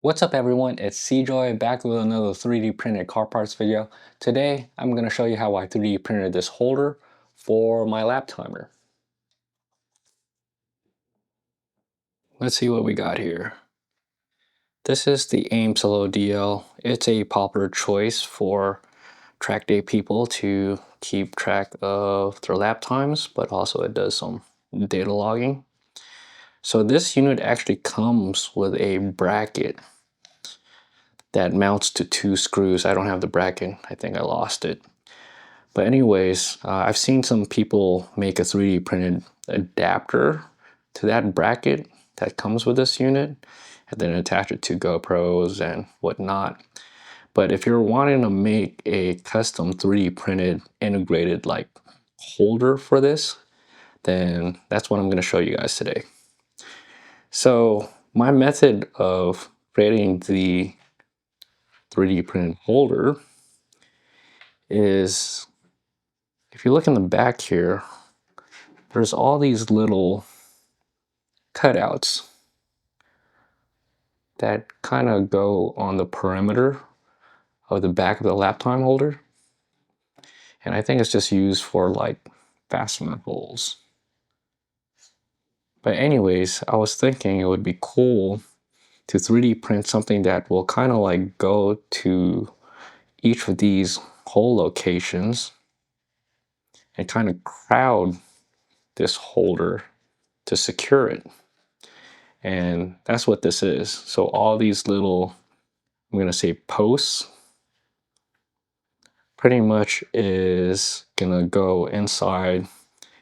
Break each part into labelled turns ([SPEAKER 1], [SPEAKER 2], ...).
[SPEAKER 1] What's up everyone, it's C-Joy back with another 3D printed car parts video. Today I'm going to show you how I 3D printed this holder for my lap timer. Let's see what we got here. This is the AIM Solo DL. It's a popular choice for track day people to keep track of their lap times, but also it does some data logging. So this unit actually comes with a bracket that mounts to 2 screws. I don't have the bracket, I think I lost it. But anyways, I've seen some people make a 3D printed adapter to that bracket that comes with this unit and then attach it to GoPros and whatnot. But if you're wanting to make a custom 3D printed integrated like holder for this, then that's what I'm going to show you guys today. So my method of creating the 3D printed holder is, if you look in the back here, there's all these little cutouts that kind of go on the perimeter of the back of the lap time holder. And I think it's just used for like fastener holes. But anyways, I was thinking it would be cool to 3D print something that will kind of like go to each of these hole locations and kind of crowd this holder to secure it. And that's what this is. So all these little, I'm going to say posts, pretty much is going to go inside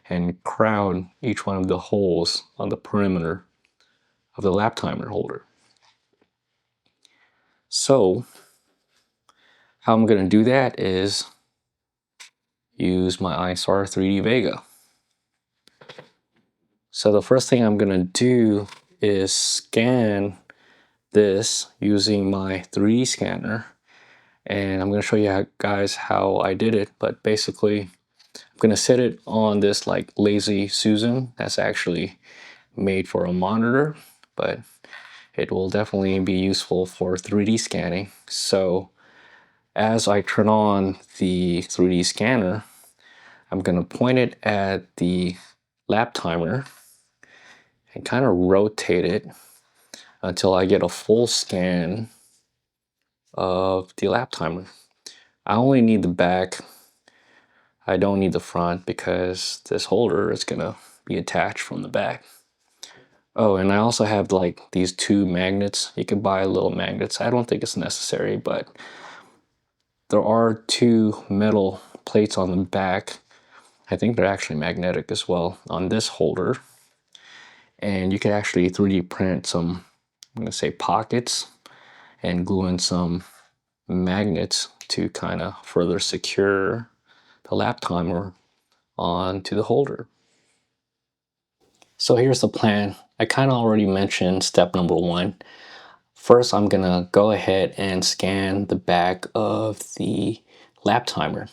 [SPEAKER 1] and crowd each one of the holes on the perimeter of the lap timer holder. So how I'm going to do that is use my Einstar 3D Vega. So the first thing I'm going to do is scan this using my 3D scanner, and I'm going to show you guys how I did it. But basically I'm going to set it on this like Lazy Susan that's actually made for a monitor, but it will definitely be useful for 3D scanning. So as I turn on the 3D scanner, I'm going to point it at the lap timer and kind of rotate it until I get a full scan of the lap timer. I only need the back. I don't need the front because this holder is going to be attached from the back. Oh, and I also have like these 2 magnets. You can buy little magnets. I don't think it's necessary, but there are 2 metal plates on the back. I think they're actually magnetic as well on this holder. And you can actually 3D print some, I'm going to say pockets, and glue in some magnets to kind of further secure the lap timer onto the holder. So here's the plan. I kind of already mentioned step number 1. First, I'm gonna go ahead and scan the back of the lap timer.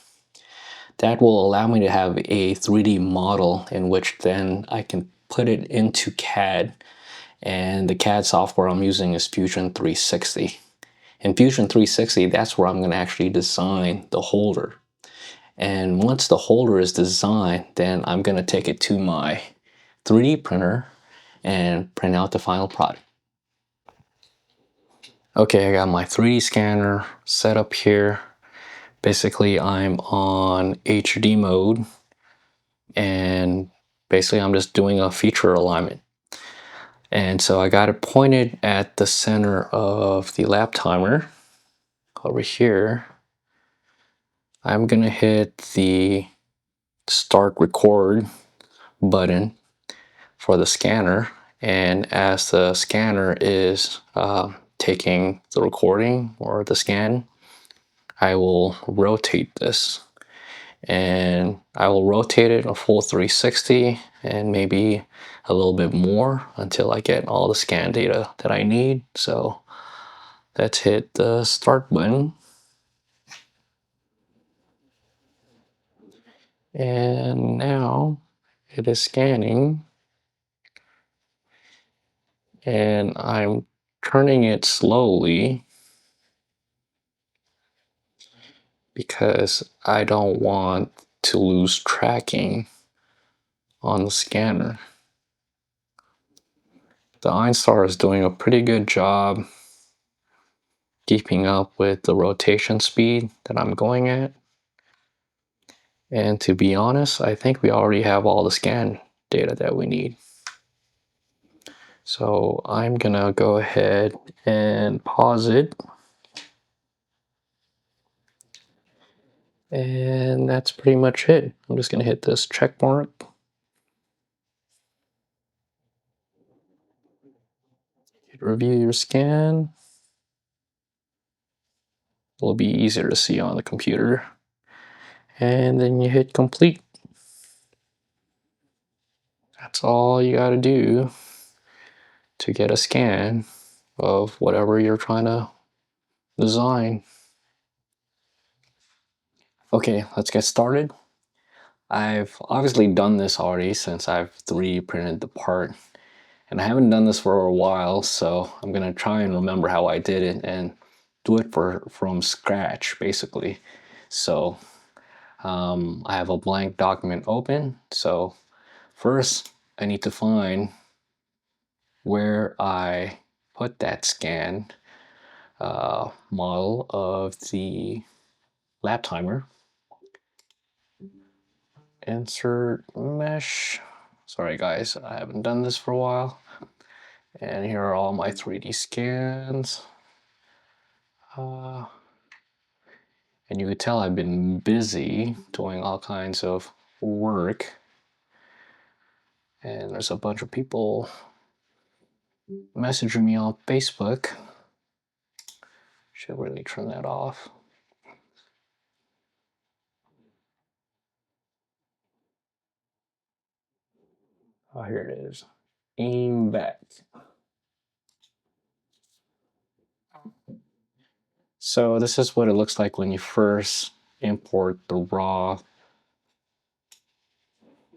[SPEAKER 1] That will allow me to have a 3D model in which then I can put it into CAD. And the CAD software I'm using is Fusion 360. In Fusion 360, that's where I'm gonna actually design the holder. And once the holder is designed, then I'm gonna take it to my 3D printer and print out the final product. Okay, I got my 3D scanner set up here. Basically, I'm on HD mode, and basically I'm just doing a feature alignment. And so I got it pointed at the center of the lap timer over here. I'm gonna hit the start record button for the scanner, and as the scanner is taking the recording or the scan, I will rotate this, and I will rotate it a full 360 and maybe a little bit more until I get all the scan data that I need. So let's hit the start button. And now it is scanning, and I'm turning it slowly because I don't want to lose tracking on the scanner. The Einstar is doing a pretty good job keeping up with the rotation speed that I'm going at. And to be honest, I think we already have all the scan data that we need. So I'm gonna go ahead and pause it. And that's pretty much it. I'm just gonna hit this check mark. Hit review your scan. It'll be easier to see on the computer. And then you hit complete. That's all you gotta do to get a scan of whatever you're trying to design. Okay, let's get started. I've obviously done this already since I've 3D printed the part, and I haven't done this for a while, so I'm gonna try and remember how I did it and do it from scratch, basically. So I have a blank document open. So first I need to find where I put that scanned model of the lap timer. Insert mesh. Sorry guys, I haven't done this for a while. And here are all my 3D scans. And you could tell I've been busy doing all kinds of work. And there's a bunch of people messaging me on Facebook. Should really turn that off. Oh, here it is. Aim back. So this is what it looks like when you first import the raw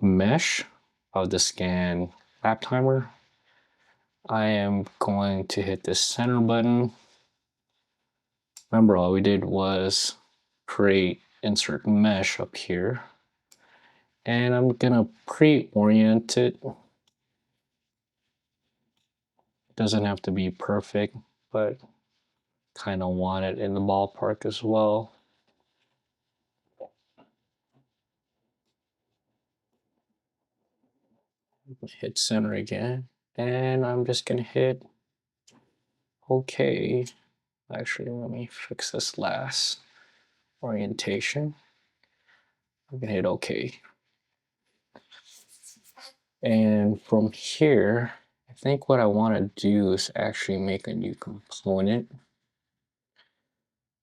[SPEAKER 1] mesh of the scan lap timer. I am going to hit this center button. Remember, all we did was create insert mesh up here. And I'm gonna pre-orient it. Doesn't have to be perfect, but kind of want it in the ballpark as well. Hit center again, and I'm just gonna hit OK. Actually, let me fix this last orientation. I'm gonna hit OK. And from here, I think what I want to do is actually make a new component.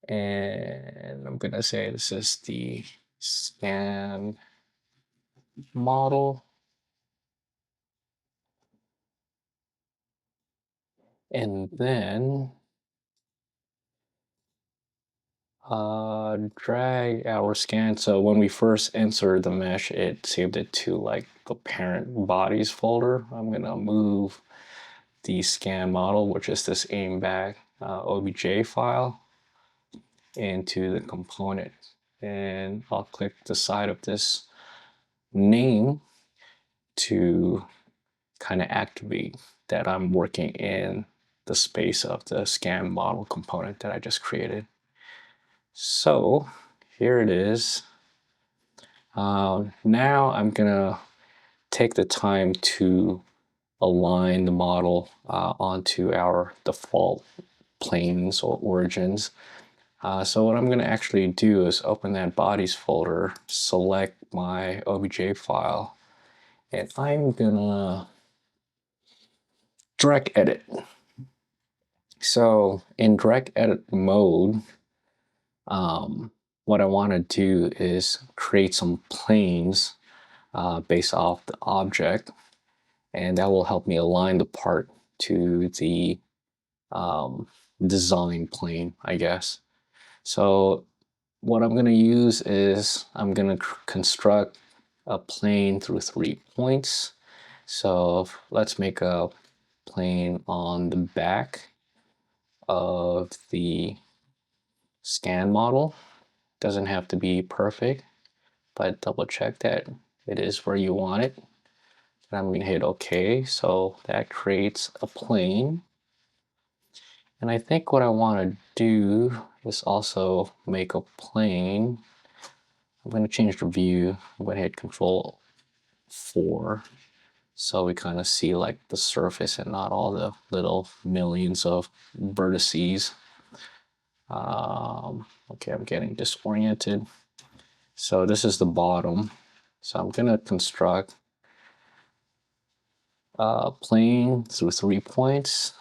[SPEAKER 1] And I'm gonna say this is the scan model. And then drag our scan. So when we first insert the mesh, it saved it to like the parent bodies folder. I'm gonna move the scan model, which is this aim back obj file, into the component. And I'll click the side of this name to kind of activate that I'm working in the space of the scan model component that I just created. So here it is. Now I'm gonna take the time to align the model onto our default planes or origins. So what I'm gonna actually do is open that bodies folder, select my obj file, and I'm gonna direct edit. So in direct edit mode, what I want to do is create some planes based off the object, and that will help me align the part to the design plane, I guess. So what I'm going to use is I'm going to construct a plane through 3 points. So let's make a plane on the back. of the scan model. Doesn't have to be perfect, but double check that it is where you want it. And I'm going to hit OK. So that creates a plane. And I think what I want to do is also make a plane. I'm going to change the view. I'm going to hit Control 4. So we kind of see like the surface and not all the little millions of vertices. Okay, I'm getting disoriented. So this is the bottom. So I'm gonna construct a plane through 3 points.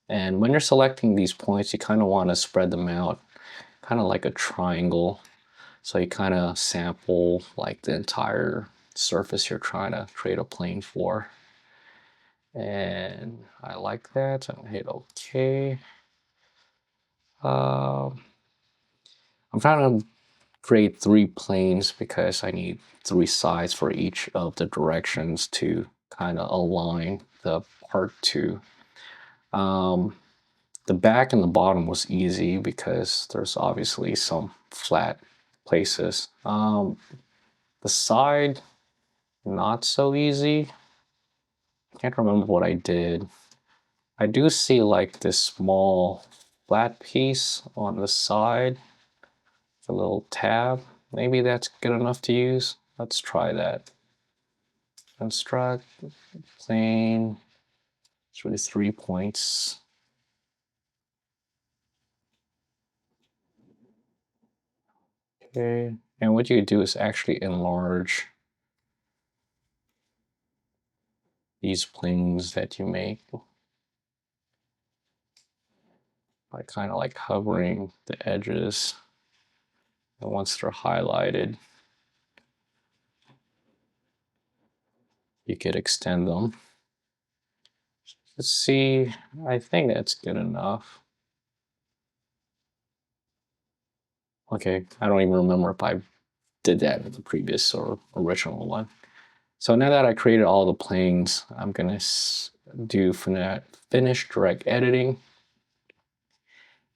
[SPEAKER 1] And when you're selecting these points, you kind of want to spread them out, kind of like a triangle. So you kind of sample like the entire surface you're trying to create a plane for. And I like that, so I'm gonna hit OK. I'm trying to create 3 planes because I need 3 sides for each of the directions to kind of align the part to. The back and the bottom was easy because there's obviously some flat places. The side, not so easy. Can't remember what I did. I do see like this small flat piece on the side, a little tab. Maybe that's good enough to use. Let's try that. Construct, plane, it's really 3 points. Okay, and what you could do is actually enlarge these planes that you make by kind of like hovering the edges. And once they're highlighted, you could extend them. Let's see, I think that's good enough. Okay, I don't even remember if I did that in the previous or original one. So now that I created all the planes, I'm gonna do finish direct editing.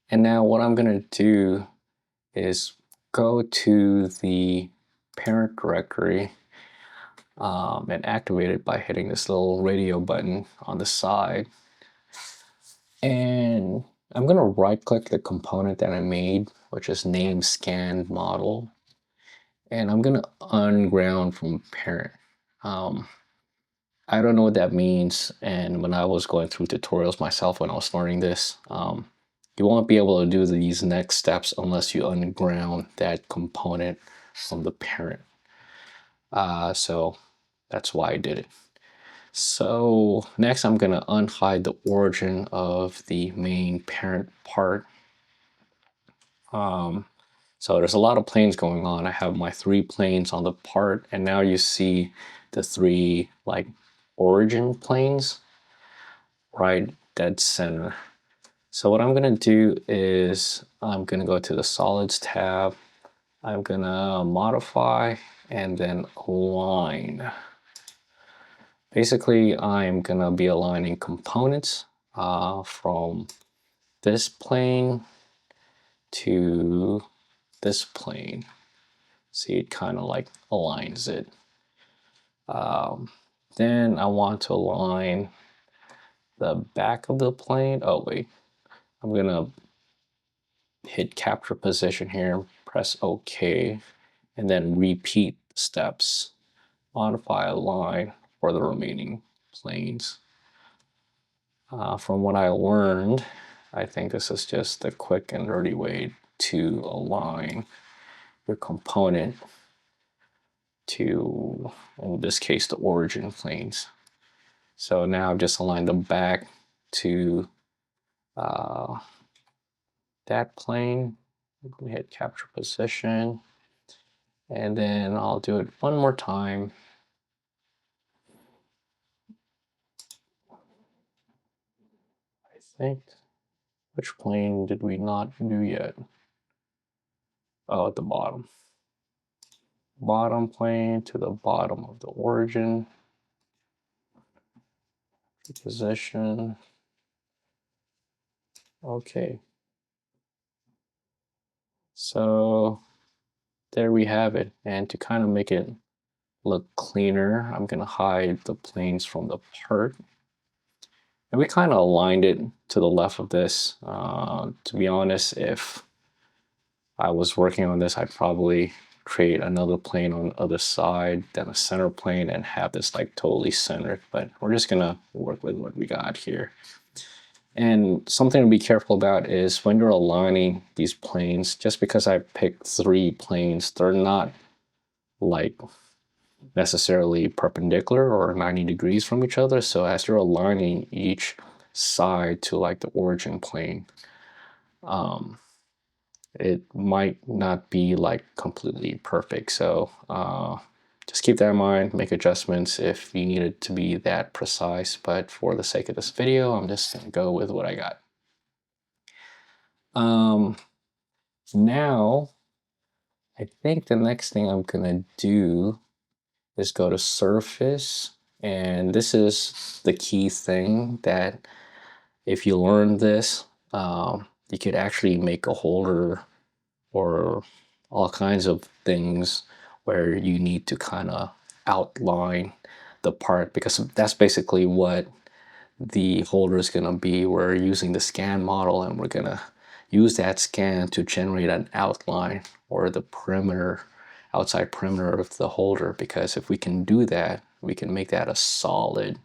[SPEAKER 1] And now what I'm gonna do is go to the parent directory and activate it by hitting this little radio button on the side. And I'm gonna right click the component that I made, which is name scan model. And I'm gonna unground from parent. I don't know what that means. And when I was going through tutorials myself, when I was learning this, you won't be able to do these next steps unless you unground that component from the parent. So that's why I did it. So next I'm gonna unhide the origin of the main parent part. So there's a lot of planes going on. I have my 3 planes on the part, and now you see the 3 like origin planes right dead center. So what I'm gonna do is I'm gonna go to the solids tab. I'm gonna modify and then align. Basically, I'm gonna be aligning components from this plane to this plane. See, it kind of like aligns it. Then I want to align the back of the plane. Oh wait, I'm gonna hit capture position here, press OK, and then repeat steps. Modify align for the remaining planes. From what I learned, I think this is just the quick and dirty way to align your component to, in this case, the origin planes. So now I've just aligned them back to that plane. Hit capture position, and then I'll do it one more time. I think, which plane did we not do yet? Oh, at the bottom. Bottom plane to the bottom of the origin. Position. Okay, so there we have it. And to kind of make it look cleaner, I'm gonna hide the planes from the part. And we kind of aligned it to the left of this. To be honest, if I was working on this, I'd probably create another plane on the other side, then a center plane, and have this like totally centered. But we're just gonna work with what we got here. And something to be careful about is when you're aligning these planes, just because I picked 3 planes, they're not like necessarily perpendicular or 90 degrees from each other. So as you're aligning each side to like the origin plane, it might not be like completely perfect. So just keep that in mind, make adjustments if you need it to be that precise. But for the sake of this video, I'm just gonna go with what I got. Now, I think the next thing I'm gonna do is go to surface. And this is the key thing that if you learn this, you could actually make a holder or all kinds of things where you need to kind of outline the part, because that's basically what the holder is going to be. We're using the scan model and we're going to use that scan to generate an outline or the perimeter, outside perimeter of the holder, because if we can do that, we can make that a solid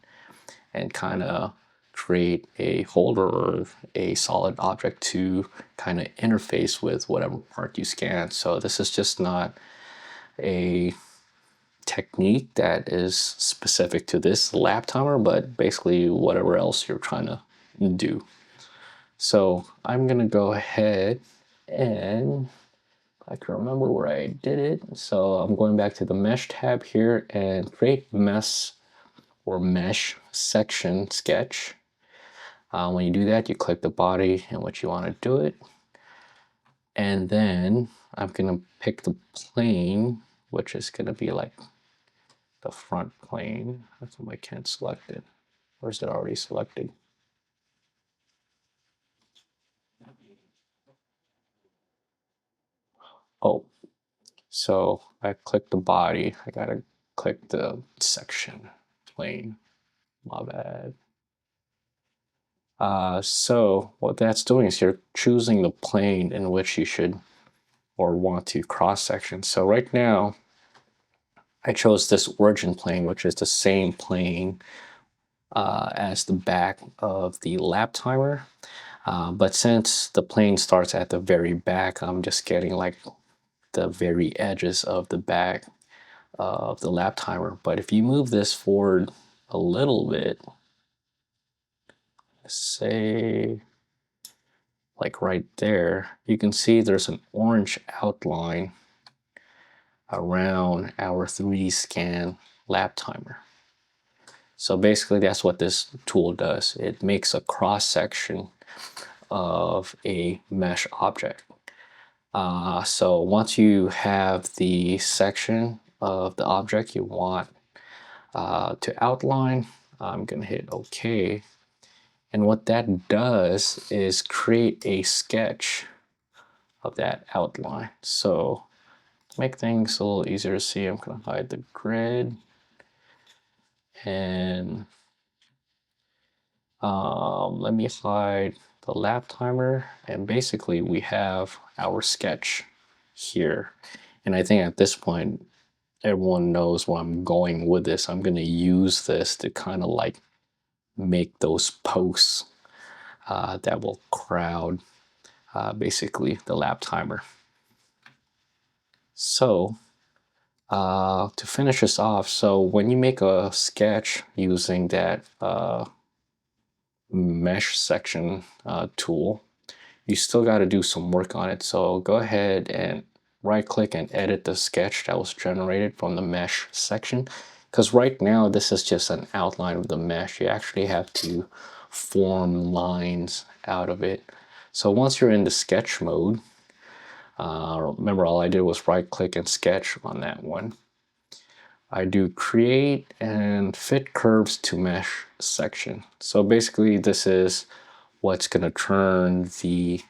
[SPEAKER 1] and kind of create a holder or a solid object to kind of interface with whatever part you scan. So this is just not a technique that is specific to this lap timer, but basically whatever else you're trying to do. So I'm gonna go ahead and I can remember where I did it. So I'm going back to the mesh tab here and create mesh or mesh section sketch. When you do that, you click the body and what you want to do it. And then I'm going to pick the plane, which is going to be like the front plane. That's why I can't select it. Or is it already selected? Oh, so I clicked the body. I got to click the section plane. My bad. So what that's doing is you're choosing the plane in which you should or want to cross section. So right now, I chose this origin plane, which is the same plane as the back of the lap timer. But since the plane starts at the very back, I'm just getting like the very edges of the back of the lap timer. But if you move this forward a little bit, say like right there, you can see there's an orange outline around our 3D scan lap timer. So basically that's what this tool does. It makes a cross section of a mesh object. So once you have the section of the object you want to outline, I'm gonna hit OK. And what that does is create a sketch of that outline. So to make things a little easier to see, I'm gonna hide the grid and let me hide the lap timer, and basically we have our sketch here. And I think at this point, everyone knows where I'm going with this. I'm gonna use this to kind of like make those posts that will crowd basically the lap timer. So to finish this off, so when you make a sketch using that mesh section tool, you still got to do some work on it. So go ahead and right click and edit the sketch that was generated from the mesh section, because right now this is just an outline of the mesh. You actually have to form lines out of it. So once you're in the sketch mode, remember all I did was right click and sketch on that one. I do create and fit curves to mesh section. So basically this is what's going to turn the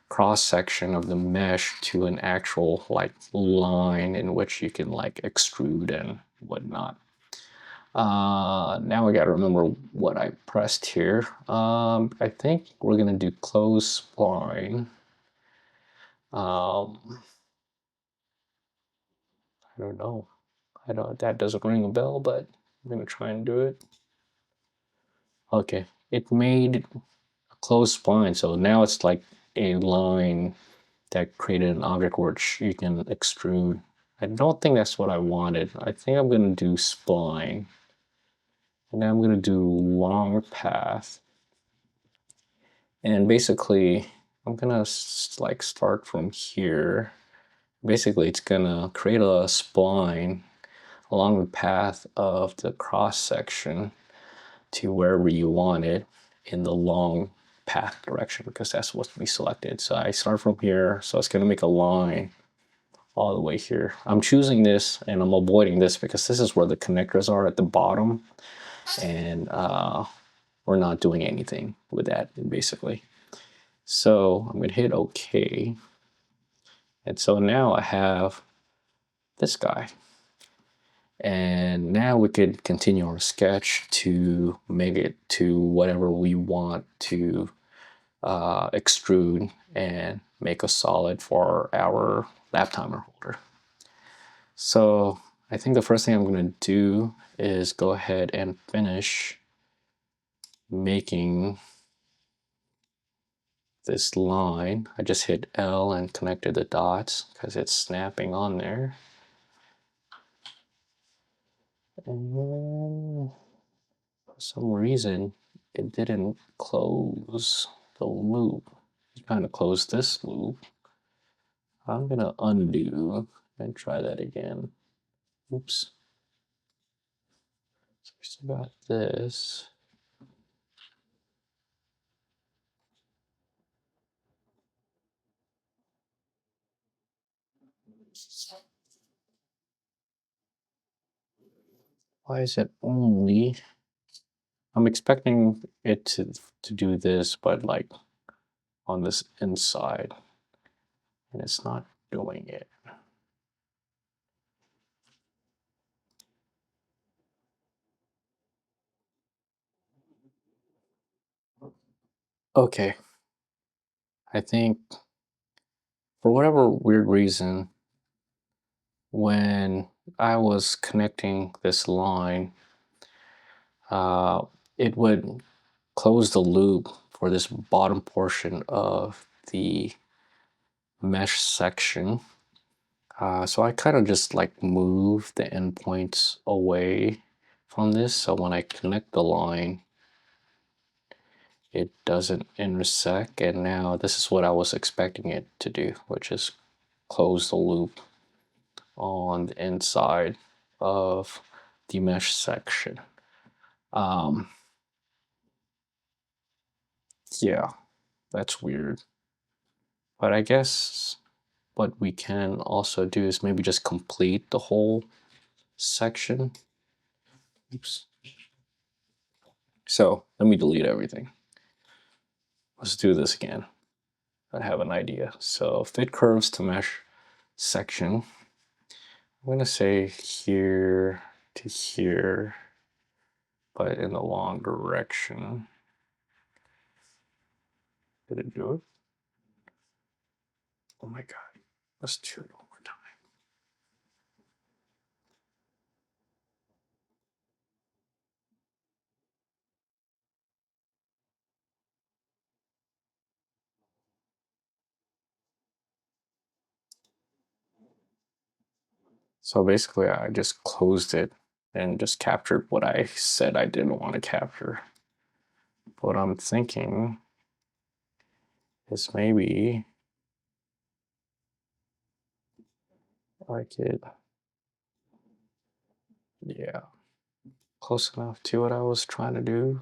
[SPEAKER 1] cross section of the mesh to an actual like line in which you can like extrude and whatnot. Now I got to remember what I pressed here. I think we're gonna do close spline. I don't know. That doesn't ring a bell, but I'm gonna try and do it. Okay, it made a closed spline, so now it's like a line that created an object which you can extrude. I don't think that's what I wanted. I think I'm gonna do spline. And then I'm gonna do long path. And basically, I'm gonna like start from here. Basically, it's gonna create a spline along the path of the cross section to wherever you want it in the long path direction, because that's what we selected. So I start from here, so it's gonna make a line all the way here. I'm choosing this and I'm avoiding this because this is where the connectors are at the bottom, and we're not doing anything with that basically. So I'm gonna hit OK. And so now I have this guy. And now we could continue our sketch to make it to whatever we want to extrude and make a solid for our lap timer holder. So I think the first thing I'm going to do is go ahead and finish making this line. I just hit L and connected the dots because it's snapping on there. And then for some reason it didn't close the loop. It's trying to close this loop. I'm gonna undo and try that again. Oops. So we still got this. Why is it only? I'm expecting it to do this, but like on this inside, and it's not doing it. Okay, I think for whatever weird reason, when I was connecting this line, uh, it would close the loop for this bottom portion of the mesh section. So I kind of just like move the endpoints away from this, so when I connect the line, it doesn't intersect. And now this is what I was expecting it to do, which is close the loop on the inside of the mesh section. Yeah, that's weird. But I guess what we can also do is maybe just complete the whole section. Oops. So let me delete everything. Let's do this again. I have an idea. So fit curves to mesh section. I'm gonna say here to here, but in the long direction. Did it do it? Oh my God. Let's do it one more time. So basically I just closed it and just captured what I said I didn't want to capture. What I'm thinking is maybe I could, yeah, close enough to what I was trying to do.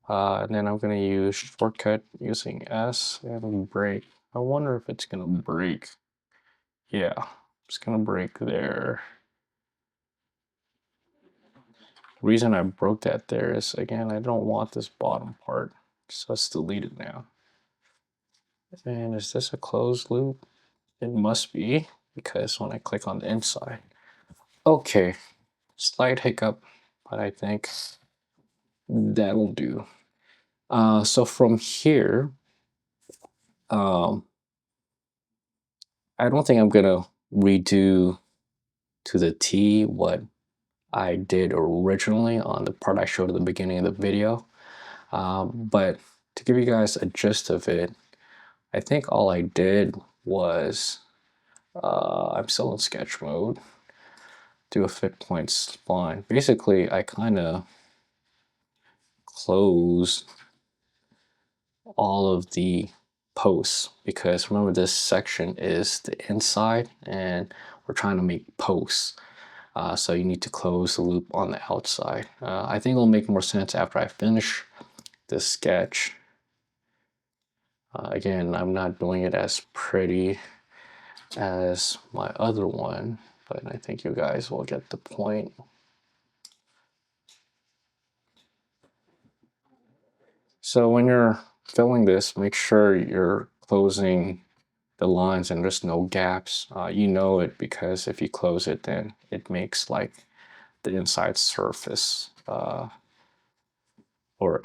[SPEAKER 1] And then I'm gonna use shortcut using S and break. I wonder if it's gonna break. Yeah, it's gonna break there. reason I broke that there is, again, I don't want this bottom part, so let's delete it now. And is this a closed loop? It must be, because when I click on the inside. Okay, slight hiccup, but I think that'll do. So from here, I don't think I'm gonna redo to the T what I did originally on the part I showed at the beginning of the video. But to give you guys a gist of it, I think all I did was, I'm still in sketch mode, do a fit point spline. Basically, I kind of closed all of the posts, because remember, this section is the inside and we're trying to make posts. So you need to close the loop on the outside. I think it'll make more sense after I finish this sketch. Again, I'm not doing it as pretty as my other one, but I think you guys will get the point. So when you're filling this, make sure you're closing the lines and there's no gaps. You know it because if you close it, then it makes like the inside surface or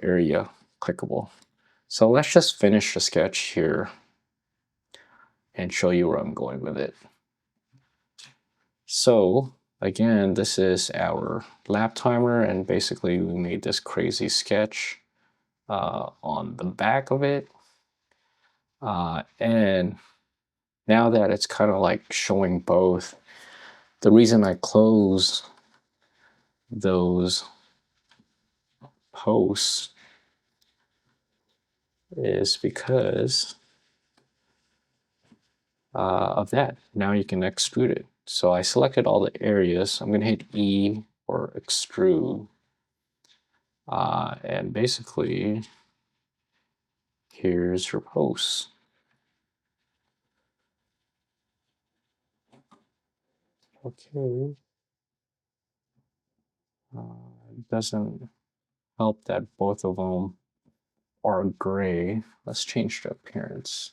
[SPEAKER 1] area clickable. So let's just finish the sketch here and show you where I'm going with it. So again, this is our lap timer, and basically we made this crazy sketch on the back of it. And now that it's kind of like showing both, the reason I close those posts is because of that. Now you can extrude it. So I selected all the areas. I'm going to hit E or extrude. And basically, here's your post. Okay. It doesn't help that both of them are gray. Let's change the appearance.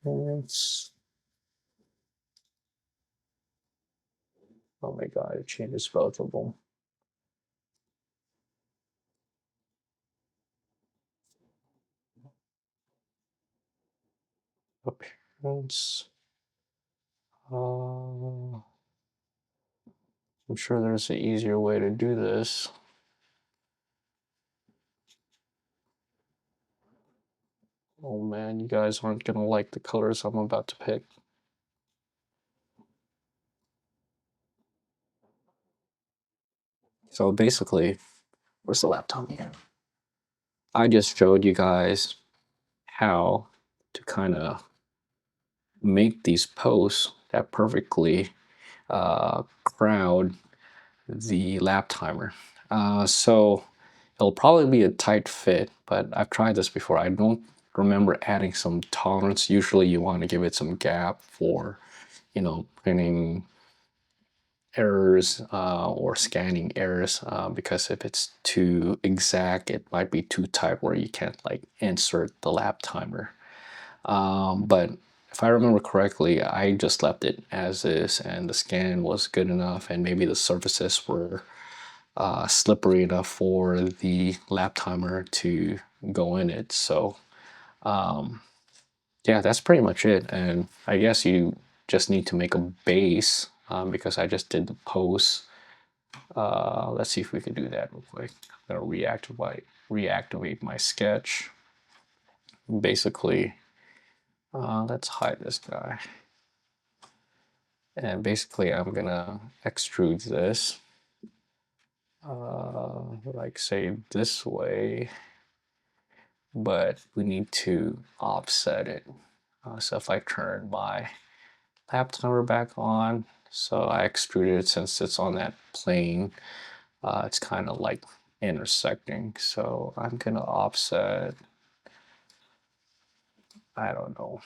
[SPEAKER 1] Appearance. Oh my god, it changes both of them. Appearance. I'm sure there's an easier way to do this. Oh man, you guys aren't gonna like the colors I'm about to pick. So basically, where's the laptop here? I just showed you guys how to kind of make these posts that perfectly crowd the lap timer. So it'll probably be a tight fit, but I've tried this before. I don't remember adding some tolerance. Usually you want to give it some gap for, you know, printing errors or scanning errors, because if it's too exact, it might be too tight where you can't like insert the lap timer. But if I remember correctly, I just left it as is and the scan was good enough, and maybe the surfaces were slippery enough for the lap timer to go in it. So yeah, that's pretty much it. And I guess you just need to make a base, because I just did the post. Let's see if we can do that real quick. I'm gonna reactivate my sketch. Basically, let's hide this guy. And basically, I'm gonna extrude this, like say this way, but we need to offset it. So if I turn my lap timer back on, so I extruded it since it's on that plane, it's kind of like intersecting. So I'm gonna offset, I don't know,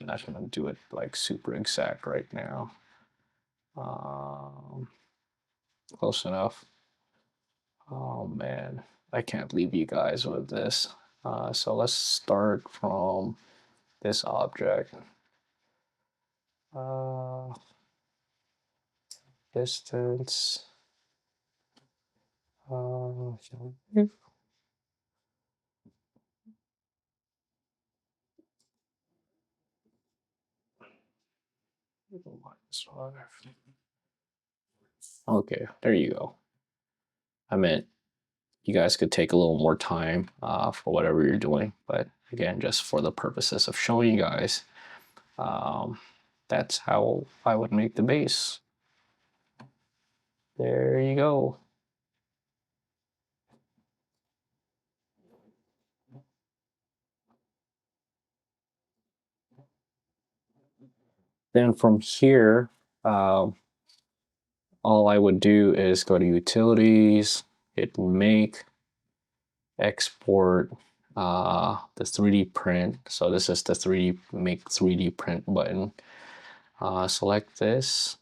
[SPEAKER 1] I'm not gonna do it like super exact right now. Close enough. Oh man, I can't leave you guys with this. So let's start from this object. Distance. Uh, Okay, there you go. I meant you guys could take a little more time for whatever you're doing, but again, just for the purposes of showing you guys, um, that's how I would make the base. There you go. Then from here, all I would do is go to utilities, hit make, export the 3D print. So this is the 3D make 3D print button. Select this,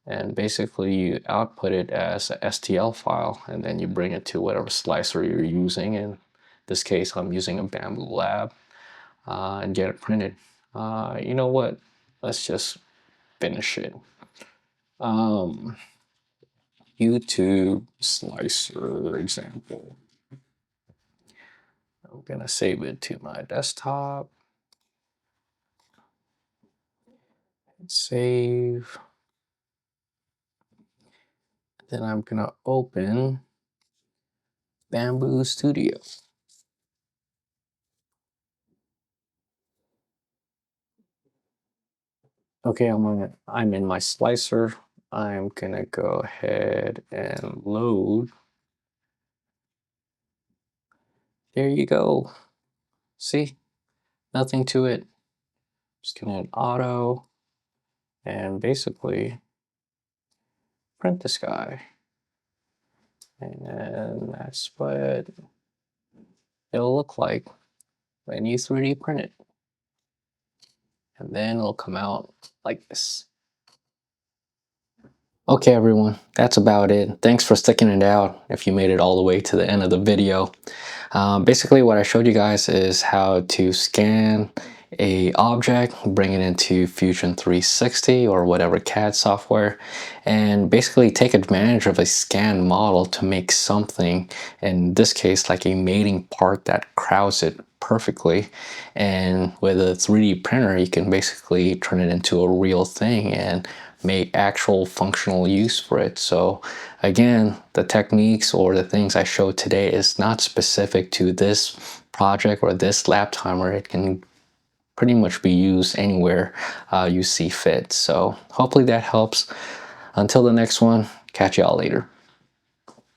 [SPEAKER 1] and basically you output it as a STL file, and then you bring it to whatever slicer you're using. In this case, I'm using a Bambu Lab, and get it printed. You know what? Let's just finish it. YouTube slicer example. I'm gonna save it to my desktop. Save. Then I'm gonna open Bambu Studio. Okay, I'm in my slicer. I'm gonna go ahead and load. There you go. See, nothing to it. Just gonna hit auto and basically print this guy. And that's what it'll look like when you 3D print it. And then it'll come out like this. Okay, everyone, that's about it. Thanks for sticking it out if you made it all the way to the end of the video. Basically, what I showed you guys is how to scan a object, bring it into Fusion 360 or whatever CAD software, and basically take advantage of a scan model to make something, in this case like a mating part that crowds it perfectly. And with a 3D printer you can basically turn it into a real thing and make actual functional use for it. So again, the techniques or the things I showed today is not specific to this project or this lap timer. It can pretty much be used anywhere you see fit. So hopefully that helps. Until the next one, catch y'all later.